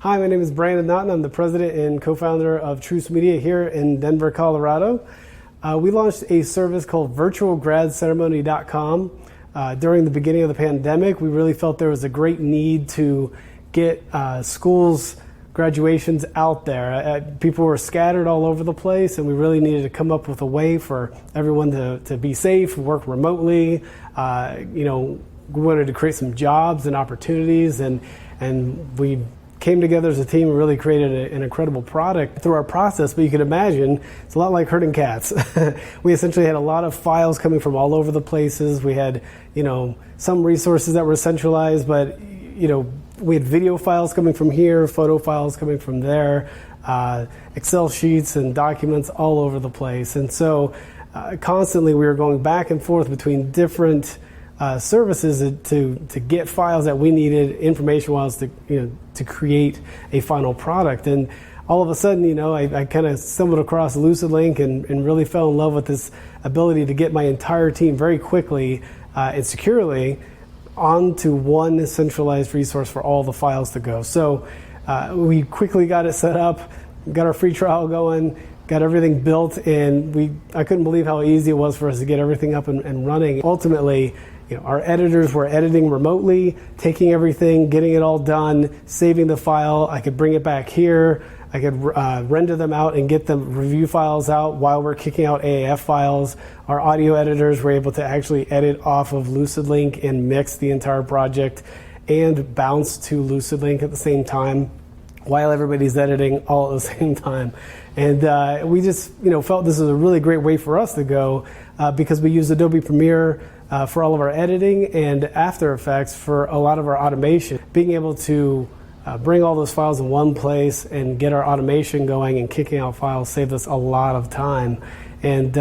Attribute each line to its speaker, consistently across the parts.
Speaker 1: Hi, my name is Brandon Naughton. I'm the president and co-founder of Truce Media here in Denver, Colorado. We launched a service called virtualgradceremony.com. During the beginning of the pandemic, we really felt there was a great need to get schools graduations out there. People were scattered all over the place, and we really needed to come up with a way for everyone to be safe, work remotely. We wanted to create some jobs and opportunities, and we came together as a team and really created an incredible product through our process. But you can imagine, it's a lot like herding cats. We essentially had a lot of files coming from all over the places. We had, some resources that were centralized, but, we had video files coming from here, photo files coming from there, Excel sheets and documents all over the place. And so constantly we were going back and forth between different services to get files that we needed, information-wise, to create a final product. And all of a sudden, I kind of stumbled across LucidLink and really fell in love with this ability to get my entire team very quickly and securely onto one centralized resource for all the files to go. So we quickly got it set up, got our free trial going, got everything built, and I couldn't believe how easy it was for us to get everything up and running. Ultimately, our editors were editing remotely, taking everything, getting it all done, saving the file. I could bring it back here. I could render them out and get the review files out while we're kicking out AAF files. Our audio editors were able to actually edit off of LucidLink and mix the entire project and bounce to LucidLink at the same time while everybody's editing all at the same time. And we just felt this was a really great way for us to go because we use Adobe Premiere for all of our editing and After Effects for a lot of our automation. Being able to bring all those files in one place and get our automation going and kicking out files saved us a lot of time. And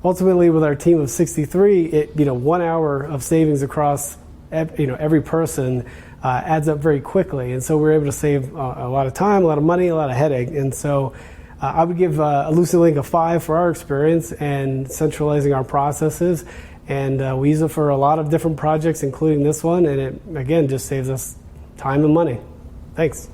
Speaker 1: ultimately, with our team of 63, 1 hour of savings across every person adds up very quickly. And so we're able to save a lot of time, a lot of money, a lot of headache. And so I would give a LucidLink a 5 for our experience and centralizing our processes. And we use it for a lot of different projects, including this one. And it, again, just saves us time and money. Thanks.